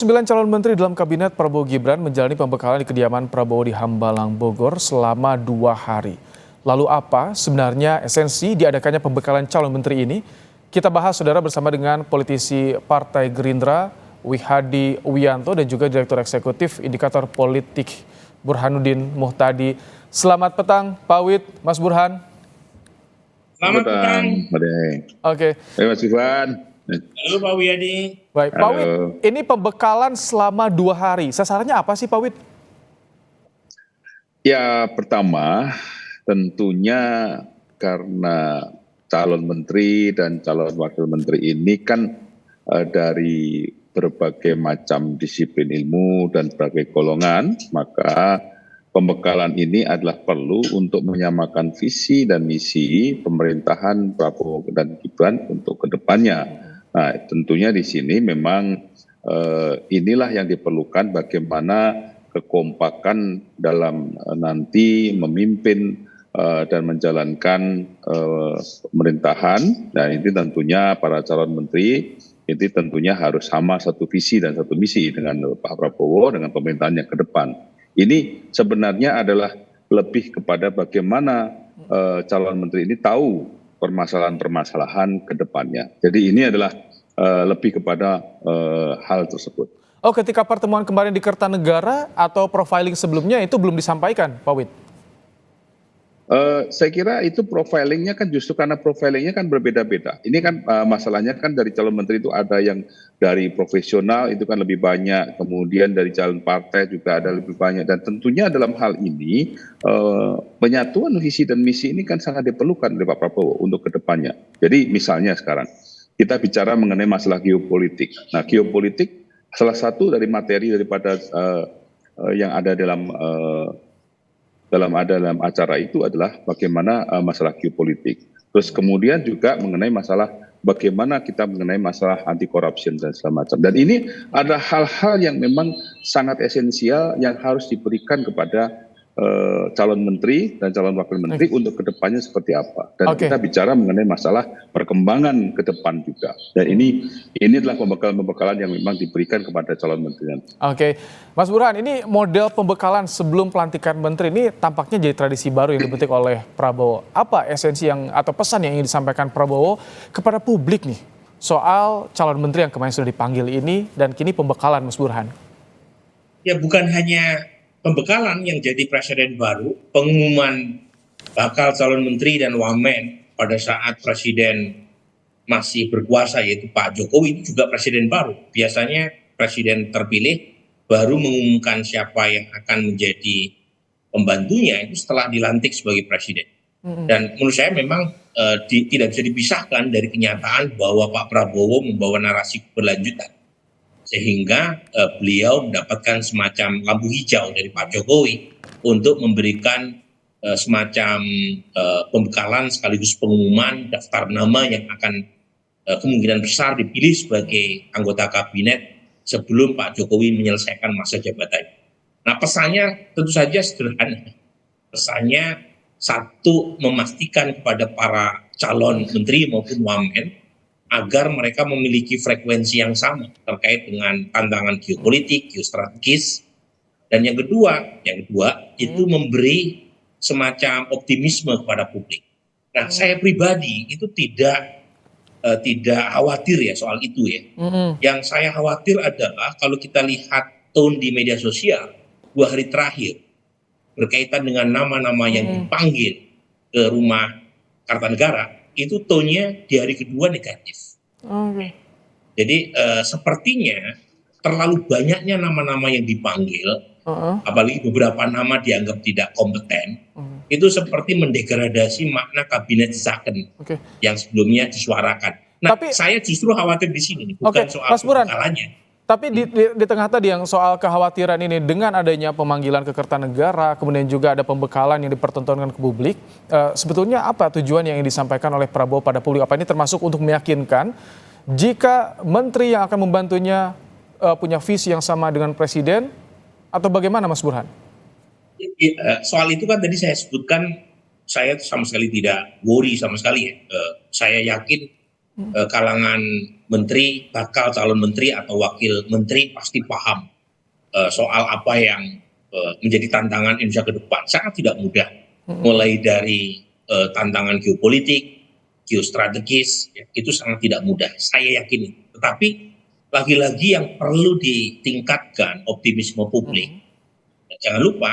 9 calon menteri dalam kabinet Prabowo Gibran menjalani pembekalan di kediaman Prabowo di Hambalang, Bogor selama 2 hari. Lalu apa sebenarnya esensi diadakannya pembekalan calon menteri ini? Kita bahas saudara bersama dengan politisi Partai Gerindra, Wihadi Wianto dan juga Direktur Eksekutif Indikator Politik Burhanuddin Muhtadi. Selamat petang Pak Wid, Mas Burhan. Selamat petang. Oke. Mas Ivan. Halo Pak Wiyadi. Baik, Pak Wid, ini pembekalan selama 2 hari. Sasarannya apa sih Pak Wid? Ya, pertama tentunya karena calon menteri dan calon wakil menteri ini kan dari berbagai macam disiplin ilmu dan berbagai golongan, maka pembekalan ini adalah perlu untuk menyamakan visi dan misi pemerintahan Prabowo dan Gibran untuk kedepannya. Nah, tentunya di sini memang inilah yang diperlukan bagaimana kekompakan dalam nanti memimpin dan menjalankan pemerintahan. Dan ini tentunya para calon menteri ini tentunya harus sama satu visi dan satu misi dengan Pak Prabowo dengan pemerintahan yang ke depan. Ini sebenarnya adalah lebih kepada bagaimana calon menteri ini tahu permasalahan-permasalahan ke depannya. Jadi ini adalah lebih kepada hal tersebut. Oh, ketika pertemuan kemarin di Kertanegara atau profiling sebelumnya itu belum disampaikan, Pak Wid? Saya kira itu profilingnya kan justru karena profilingnya kan berbeda-beda. Ini kan masalahnya kan dari calon menteri itu ada yang dari profesional itu kan lebih banyak, kemudian dari calon partai juga ada lebih banyak. Dan tentunya dalam hal ini penyatuan visi dan misi ini kan sangat diperlukan oleh Pak Prabowo untuk kedepannya. Jadi misalnya sekarang kita bicara mengenai masalah geopolitik. Nah, geopolitik salah satu dari materi daripada yang ada dalam acara itu adalah bagaimana masalah geopolitik. Terus kemudian juga mengenai masalah bagaimana kita mengenai masalah anti corruption dan segala macam. Dan ini ada hal-hal yang memang sangat esensial yang harus diberikan kepada calon menteri dan calon wakil menteri untuk kedepannya seperti apa. Dan kita bicara mengenai masalah perkembangan ke depan juga. Dan ini adalah pembekalan yang memang diberikan kepada calon menteri. Oke, Mas Burhan, ini model pembekalan sebelum pelantikan menteri ini tampaknya jadi tradisi baru yang dibentuk oleh Prabowo. Apa esensi yang atau pesan yang ingin disampaikan Prabowo kepada publik nih soal calon menteri yang kemarin sudah dipanggil ini dan kini pembekalan, Mas Burhan? Ya, bukan hanya pembekalan yang jadi presiden baru, pengumuman bakal calon menteri dan wamen pada saat presiden masih berkuasa yaitu Pak Jokowi itu juga presiden baru. Biasanya presiden terpilih baru mengumumkan siapa yang akan menjadi pembantunya itu setelah dilantik sebagai presiden. Dan menurut saya memang tidak bisa dipisahkan dari kenyataan bahwa Pak Prabowo membawa narasi keberlanjutan. Sehingga beliau mendapatkan semacam lampu hijau dari Pak Jokowi untuk memberikan semacam pembekalan sekaligus pengumuman daftar nama yang akan kemungkinan besar dipilih sebagai anggota kabinet sebelum Pak Jokowi menyelesaikan masa jabatannya. Nah, pesannya tentu saja sederhana. Pesannya satu, memastikan kepada para calon menteri maupun wamen agar mereka memiliki frekuensi yang sama terkait dengan tantangan geopolitik, geostrategis. Dan yang kedua itu memberi semacam optimisme kepada publik. Nah, saya pribadi itu tidak khawatir ya soal itu ya. Yang saya khawatir adalah kalau kita lihat tone di media sosial 2 hari terakhir berkaitan dengan nama-nama yang dipanggil ke rumah Kartanegara, itu tone-nya di hari kedua negatif. Jadi sepertinya terlalu banyaknya nama-nama yang dipanggil, apalagi beberapa nama dianggap tidak kompeten, itu seperti mendegradasi makna kabinet Zaken yang sebelumnya disuarakan. Nah, saya justru khawatir di sini, bukan soal pembekalannya. Tapi di tengah tadi yang soal kekhawatiran ini dengan adanya pemanggilan ke Kertanegara, kemudian juga ada pembekalan yang dipertontonkan ke publik, sebetulnya apa tujuan yang ingin disampaikan oleh Prabowo pada publik? Apa ini termasuk untuk meyakinkan jika menteri yang akan membantunya punya visi yang sama dengan presiden, atau bagaimana Mas Burhan? Soal itu kan tadi saya sebutkan, saya sama sekali tidak worry sama sekali ya. Saya yakin kalangan menteri, bakal calon menteri atau wakil menteri pasti paham soal apa yang menjadi tantangan Indonesia ke depan. Sangat tidak mudah, mulai dari tantangan geopolitik, geostrategis, ya, itu sangat tidak mudah. Saya yakin. Tetapi lagi-lagi yang perlu ditingkatkan optimisme publik. Jangan lupa,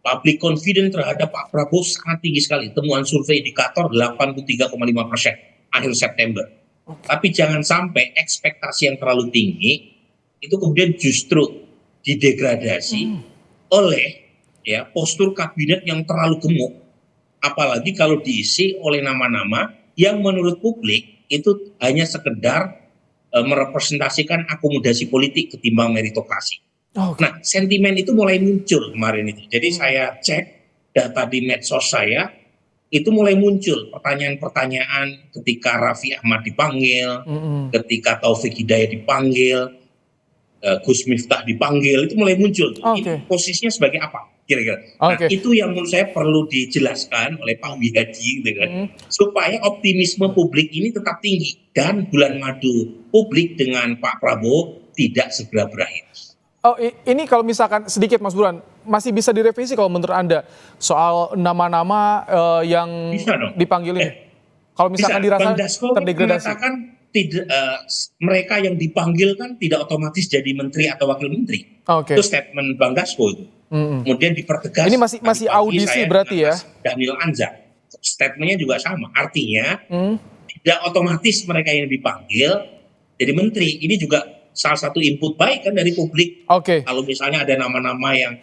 public confidence terhadap Pak Prabowo sangat tinggi sekali. Temuan survei indikator 83,5% akhir September. Tapi jangan sampai ekspektasi yang terlalu tinggi itu kemudian justru didegradasi oleh ya postur kabinet yang terlalu gemuk. Apalagi kalau diisi oleh nama-nama yang menurut publik itu hanya sekedar merepresentasikan akomodasi politik ketimbang meritokrasi. Nah, sentimen itu mulai muncul kemarin itu. Jadi saya cek data di medsos saya, itu mulai muncul pertanyaan-pertanyaan ketika Raffi Ahmad dipanggil, ketika Taufik Hidayat dipanggil, Gus Miftah dipanggil, itu mulai muncul. Ini posisinya sebagai apa kira-kira? Nah, itu yang menurut saya perlu dijelaskan oleh Pak Wihadi, gitu kan, supaya optimisme publik ini tetap tinggi dan bulan madu publik dengan Pak Prabowo tidak segera berakhir. Oh, ini kalau misalkan sedikit Mas Burhan, masih bisa direvisi kalau menurut Anda soal nama-nama yang dipanggil ini? Kalau misalkan dirasa terdegradasi. Mengatakan tidak, mereka yang dipanggil kan tidak otomatis jadi menteri atau wakil menteri. Itu statement Bang Dasko itu. Kemudian dipertegas. Ini masih audisi berarti ya? Daniel Anzar. Statementnya juga sama. Artinya tidak otomatis mereka yang dipanggil jadi menteri. Ini juga salah satu input baik kan dari publik. Kalau misalnya ada nama-nama yang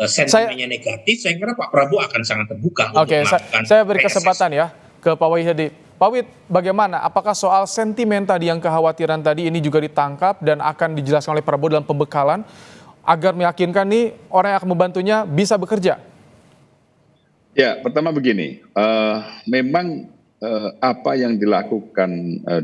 sentimennya negatif, saya kira Pak Prabowo akan sangat terbuka untuk melakukan saya beri kesempatan ya ke Pak Wihadi. Pak Wid, bagaimana? Apakah soal sentimen tadi yang kekhawatiran tadi ini juga ditangkap dan akan dijelaskan oleh Prabowo dalam pembekalan agar meyakinkan nih orang yang akan membantunya bisa bekerja? Ya, pertama begini, memang apa yang dilakukan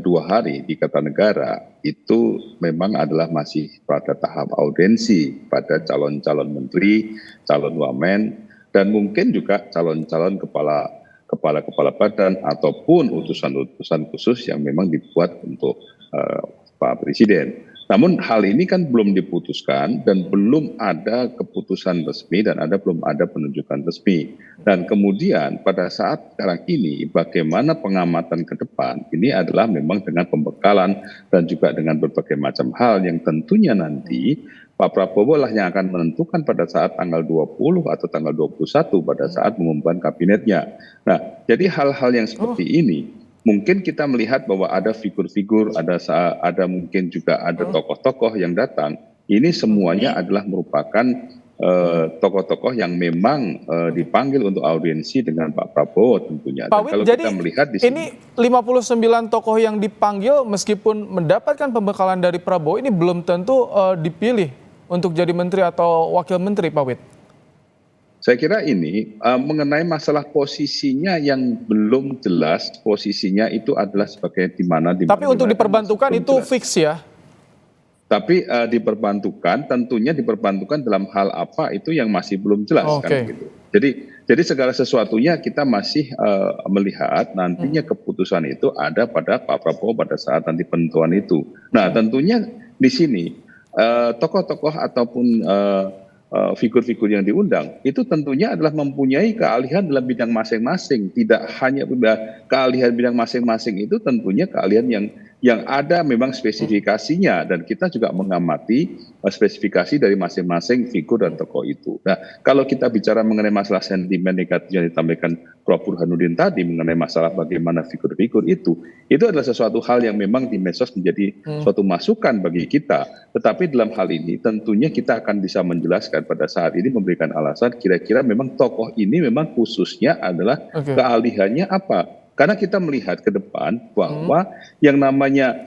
2 hari di Kertanegara itu memang adalah masih pada tahap audiensi pada calon-calon menteri, calon wamen, dan mungkin juga calon-calon kepala badan ataupun utusan-utusan khusus yang memang dibuat untuk Pak Presiden. Namun hal ini kan belum diputuskan dan belum ada keputusan resmi dan belum ada penunjukan resmi. Dan kemudian pada saat sekarang ini bagaimana pengamatan ke depan ini adalah memang dengan pembekalan dan juga dengan berbagai macam hal yang tentunya nanti Pak Prabowo lah yang akan menentukan pada saat tanggal 20 atau tanggal 21 pada saat mengumumkan kabinetnya. Nah, jadi hal-hal yang seperti ini mungkin kita melihat bahwa ada figur-figur, ada mungkin juga ada tokoh-tokoh yang datang. Ini semuanya adalah merupakan tokoh-tokoh yang memang dipanggil untuk audiensi dengan Pak Prabowo tentunya. Pak Wid, kalau jadi kita melihat di sini, ini 59 tokoh yang dipanggil meskipun mendapatkan pembekalan dari Prabowo ini belum tentu dipilih untuk jadi menteri atau wakil menteri, Pak Wid. Saya kira ini mengenai masalah posisinya yang belum jelas, posisinya itu adalah sebagai di mana. Tapi untuk diperbantukan itu jelas. Fix ya? Tapi diperbantukan, tentunya diperbantukan dalam hal apa itu yang masih belum jelas kan gitu. Jadi segala sesuatunya kita masih melihat nantinya keputusan itu ada pada Pak Prabowo pada saat nanti penentuan itu. Nah tentunya di sini tokoh-tokoh ataupun figur-figur yang diundang itu tentunya adalah mempunyai keahlian dalam bidang masing-masing. Tidak hanya keahlian bidang masing-masing itu tentunya keahlian yang ada memang spesifikasinya dan kita juga mengamati spesifikasi dari masing-masing figur dan tokoh itu. Nah, kalau kita bicara mengenai masalah sentimen negatif yang disampaikan Prof. Burhanuddin tadi mengenai masalah bagaimana figur-figur itu adalah sesuatu hal yang memang di medsos menjadi suatu masukan bagi kita. Tetapi dalam hal ini tentunya kita akan bisa menjelaskan pada saat ini memberikan alasan kira-kira memang tokoh ini memang khususnya adalah keahliannya apa. Karena kita melihat ke depan bahwa yang namanya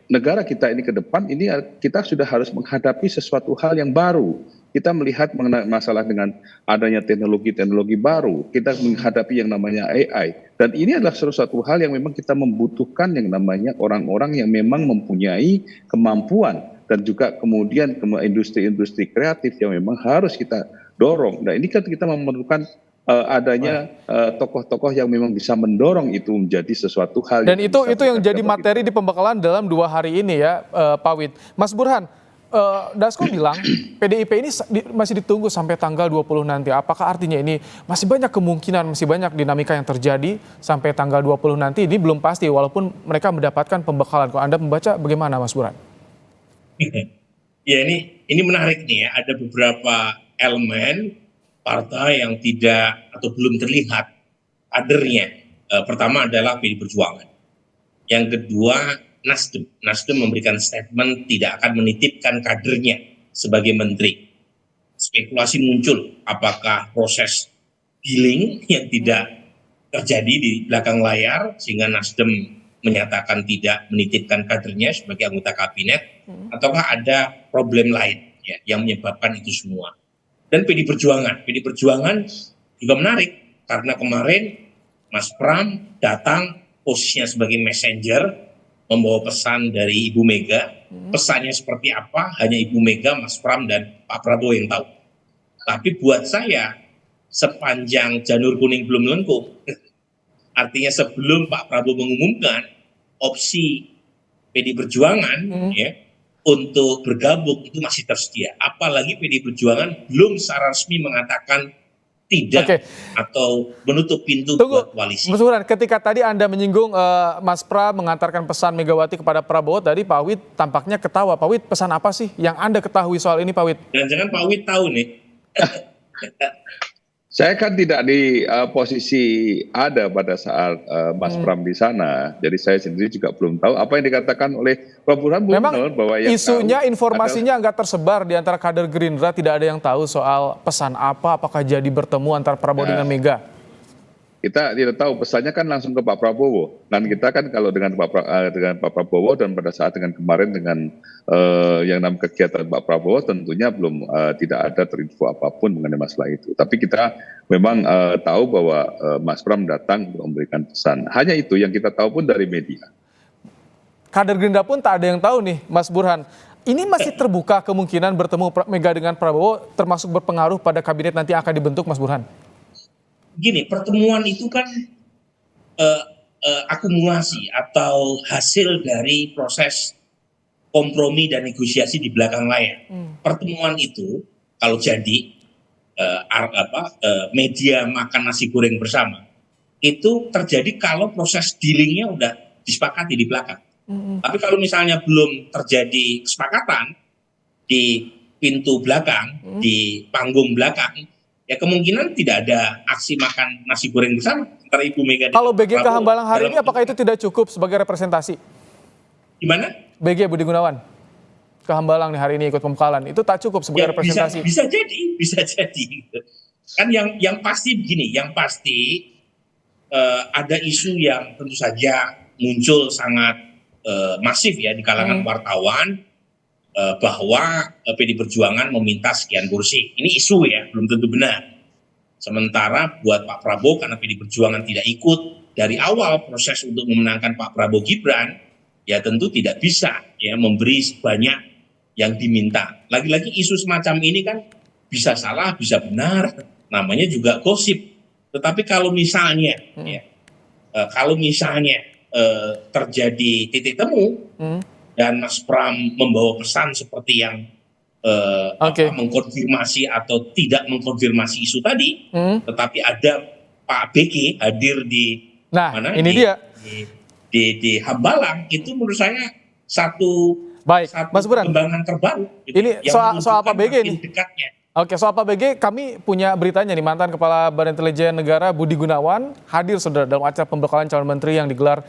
negara kita ini ke depan ini kita sudah harus menghadapi sesuatu hal yang baru. Kita melihat mengenai masalah dengan adanya teknologi-teknologi baru. Kita menghadapi yang namanya AI. Dan ini adalah sesuatu hal yang memang kita membutuhkan yang namanya orang-orang yang memang mempunyai kemampuan. Dan juga kemudian industri-industri kreatif yang memang harus kita dorong. Nah ini kan kita memerlukan adanya tokoh-tokoh yang memang bisa mendorong itu menjadi sesuatu hal Dan itu bisa yang jadi berjalan materi di pembekalan dalam 2 hari ini ya, Pak Wid. Mas Burhan, Dasko bilang PDIP ini masih ditunggu sampai tanggal 20 nanti. Apakah artinya ini masih banyak kemungkinan, masih banyak dinamika yang terjadi sampai tanggal 20 nanti? Ini belum pasti walaupun mereka mendapatkan pembekalan. Kalau Anda membaca bagaimana, Mas Burhan? Ya, ini menarik nih ya. Ada beberapa elemen partai yang tidak atau belum terlihat kadernya. Pertama adalah PDI Perjuangan. Yang kedua, Nasdem memberikan statement tidak akan menitipkan kadernya sebagai menteri. Spekulasi muncul, apakah proses dealing yang tidak terjadi di belakang layar sehingga Nasdem menyatakan tidak menitipkan kadernya sebagai anggota kabinet, ataukah ada problem lain ya, yang menyebabkan itu semua. Dan PDI Perjuangan juga menarik karena kemarin Mas Pram datang posisinya sebagai messenger, membawa pesan dari Ibu Mega. Pesannya seperti apa hanya Ibu Mega, Mas Pram, dan Pak Prabowo yang tahu. Tapi buat saya, sepanjang janur kuning belum melengkung, artinya sebelum Pak Prabowo mengumumkan opsi PDI Perjuangan ya, untuk bergabung itu masih tersedia. Apalagi PDI Perjuangan belum secara resmi mengatakan tidak atau menutup pintu buat koalisi. Mas Burhan, ketika tadi Anda menyinggung Mas Pra mengantarkan pesan Megawati kepada Prabowo, tadi Pak Wid tampaknya ketawa. Pak Wid, pesan apa sih yang Anda ketahui soal ini, Pak Wid? Jangan-jangan Pak Wid tahu nih. Saya kan tidak di posisi ada pada saat Mas Pram di sana, jadi saya sendiri juga belum tahu apa yang dikatakan oleh Pak Burhan. Memang bahwa yang isunya, informasinya nggak tersebar di antara kader Gerindra, tidak ada yang tahu soal pesan apa, apakah jadi bertemu antara Prabowo dengan Mega? Kita tidak tahu, pesannya kan langsung ke Pak Prabowo. Dan kita kan kalau dengan Pak Prabowo dan pada saat dengan kemarin dengan yang namanya kegiatan Pak Prabowo tentunya belum tidak ada terinfo apapun mengenai masalah itu. Tapi kita memang tahu bahwa Mas Pram datang untuk memberikan pesan. Hanya itu yang kita tahu pun dari media. Kader Gerindra pun tak ada yang tahu nih, Mas Burhan. Ini masih terbuka kemungkinan bertemu Mega dengan Prabowo, termasuk berpengaruh pada kabinet nanti akan dibentuk, Mas Burhan? Gini, pertemuan itu kan akumulasi atau hasil dari proses kompromi dan negosiasi di belakang layar. Pertemuan itu kalau jadi media makan nasi goreng bersama, itu terjadi kalau proses dealingnya udah disepakati di belakang. Tapi kalau misalnya belum terjadi kesepakatan di pintu belakang, di panggung belakang, ya kemungkinan tidak ada aksi makan nasi goreng bersama antara Ibu Mega. Kalau BG ke Hambalang hari ini apakah itu tidak cukup sebagai representasi? Gimana? BG Budi Gunawan ke Hambalang nih hari ini ikut pembekalan, itu tak cukup sebagai representasi? Bisa jadi. Kan yang pasti begini, yang pasti ada isu yang tentu saja muncul sangat masif ya di kalangan wartawan, bahwa PDI Perjuangan meminta sekian kursi. Ini isu ya, belum tentu benar. Sementara buat Pak Prabowo, karena PDI Perjuangan tidak ikut dari awal proses untuk memenangkan Pak Prabowo Gibran, ya tentu tidak bisa ya memberi sebanyak yang diminta. Lagi-lagi isu semacam ini kan bisa salah, bisa benar, namanya juga gosip. Tetapi kalau misalnya, terjadi titik temu, dan Mas Pram membawa pesan seperti yang mengkonfirmasi atau tidak mengkonfirmasi isu tadi, tetapi ada Pak BG hadir di di Hambalang, itu menurut saya satu Mas Burhan, perkembangan terbaru. Ini soal Pak BG nih. Soal Pak BG kami punya beritanya nih, mantan Kepala Badan Intelijen Negara Budi Gunawan hadir saudara dalam acara pembekalan calon menteri yang digelar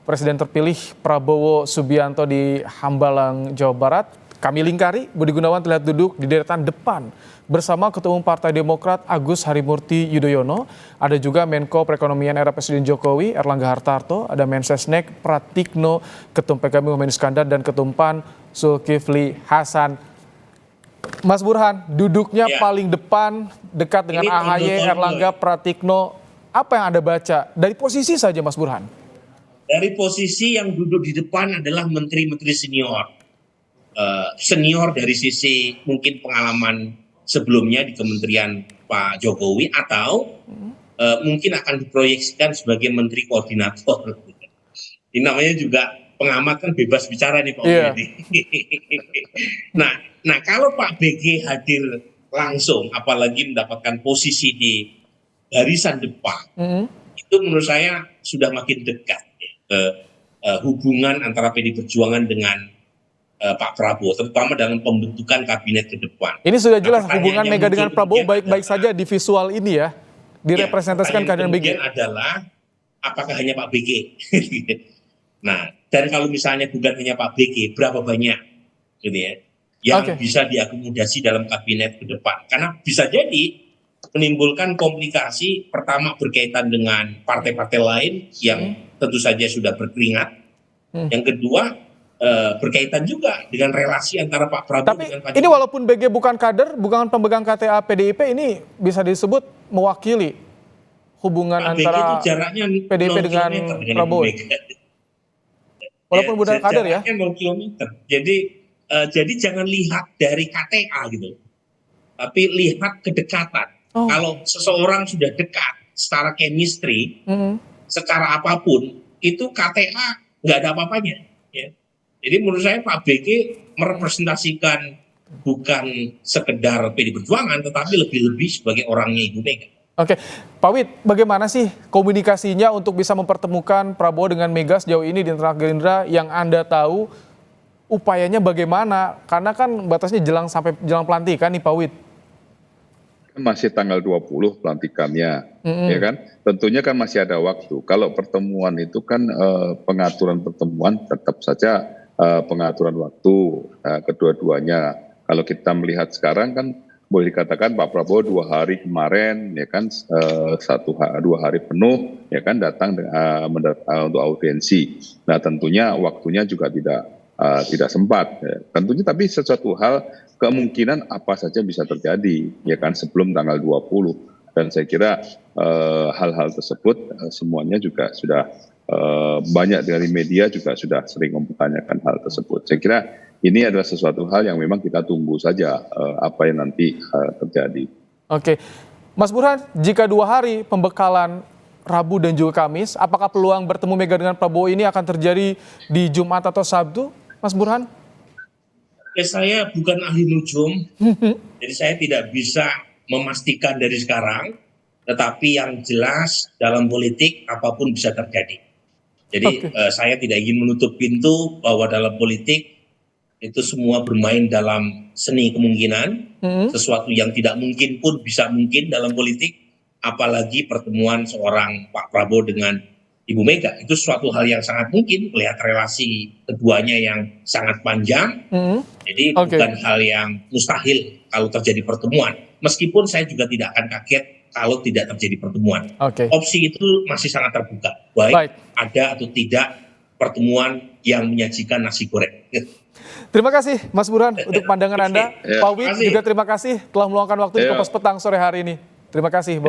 Presiden terpilih Prabowo Subianto di Hambalang, Jawa Barat. Kami lingkari, Budi Gunawan terlihat duduk di deretan depan bersama Ketua Umum Partai Demokrat Agus Harimurti Yudhoyono. Ada juga Menko Perekonomian era Presiden Jokowi Erlangga Hartarto, ada Mensesnek Pratikno, Ketum PKB Muhammad Iskandar, dan Ketum PAN Zulkifli Hasan. Mas Burhan, duduknya paling depan, dekat dengan AHY, Erlangga, Pratikno. Apa yang Anda baca dari posisi saja, Mas Burhan? Dari posisi yang duduk di depan adalah menteri-menteri senior. Senior dari sisi mungkin pengalaman sebelumnya di Kementerian Pak Jokowi atau mungkin akan diproyeksikan sebagai menteri koordinator. Ini namanya juga pengamat kan bebas bicara nih Pak Iya. Widi. Nah kalau Pak BG hadir langsung, apalagi mendapatkan posisi di barisan depan, itu menurut saya sudah makin dekat ya, ke hubungan antara PD Perjuangan dengan Pak Prabowo, terutama dalam pembentukan kabinet ke depan. Ini sudah jelas Nah, hubungan pertanyaannya Mega dengan muncul Prabowo kemudian baik-baik adalah- saja di visual ini ya, direpresentasikan pertanyaan kehadiran BG. kemudian adalah apakah hanya Pak BG? Nah, dan kalau misalnya bukan hanya Pak BG, berapa banyak gitu ya yang Oke. bisa diakomodasi dalam kabinet ke depan? Karena bisa jadi menimbulkan komplikasi, pertama berkaitan dengan partai-partai lain yang tentu saja sudah berkeringat. Yang kedua berkaitan juga dengan relasi antara Pak Prabowo Tapi dengan Pak ini Jokowi. walaupun BG bukan kader, bukan pemegang KTA PDIP, ini bisa disebut mewakili hubungan Pak BG itu antara jaraknya PDIP 0 dengan kilometer dengan Prabowo. Ibu Mega. Walaupun bukan kader ya. Jaraknya 0 kilometer. Jadi jangan lihat dari KTA gitu, tapi lihat kedekatan. Oh. Kalau seseorang sudah dekat secara chemistry, secara apapun, itu KTA nggak ada apa-apanya. Ya. Jadi menurut saya Pak BG merepresentasikan bukan sekedar PD Perjuangan, tetapi lebih-lebih sebagai orangnya Ibu Mega. Oke, Pak Wid, bagaimana sih komunikasinya untuk bisa mempertemukan Prabowo dengan Mega sejauh ini di internal Gerindra yang Anda tahu upayanya bagaimana? Karena kan batasnya sampai jelang pelantikan nih Pak Wid. Masih tanggal 20 pelantikannya, ya kan? Tentunya kan masih ada waktu. Kalau pertemuan itu kan pengaturan pertemuan tetap saja pengaturan waktu kedua-duanya. Kalau kita melihat sekarang kan boleh dikatakan Pak Prabowo 2 hari kemarin, ya kan 2 hari penuh, ya kan datang untuk audiensi. Nah tentunya waktunya juga tidak sempat. Ya. Tentunya tapi sesuatu hal kemungkinan apa saja bisa terjadi, ya kan sebelum tanggal 20. Dan saya kira hal-hal tersebut semuanya juga sudah banyak dari media juga sudah sering mempertanyakan hal tersebut. Saya kira ini adalah sesuatu hal yang memang kita tunggu saja apa yang nanti terjadi. Oke, Mas Burhan, jika 2 hari pembekalan Rabu dan juga Kamis, apakah peluang bertemu Mega dengan Prabowo ini akan terjadi di Jumat atau Sabtu, Mas Burhan? Saya bukan ahli nujum, jadi saya tidak bisa memastikan dari sekarang, tetapi yang jelas dalam politik apapun bisa terjadi. Jadi saya tidak ingin menutup pintu bahwa dalam politik itu semua bermain dalam seni kemungkinan, sesuatu yang tidak mungkin pun bisa mungkin dalam politik, apalagi pertemuan seorang Pak Prabowo dengan Ibu Mega. Itu suatu hal yang sangat mungkin, melihat relasi keduanya yang sangat panjang, jadi bukan hal yang mustahil kalau terjadi pertemuan. Meskipun saya juga tidak akan kaget kalau tidak terjadi pertemuan. Opsi itu masih sangat terbuka, baik ada atau tidak pertemuan yang menyajikan nasi goreng. Terima kasih Mas Burhan untuk pandangan Anda. Pak Wid juga terima kasih telah meluangkan waktu di Kompas Petang sore hari ini. Terima kasih.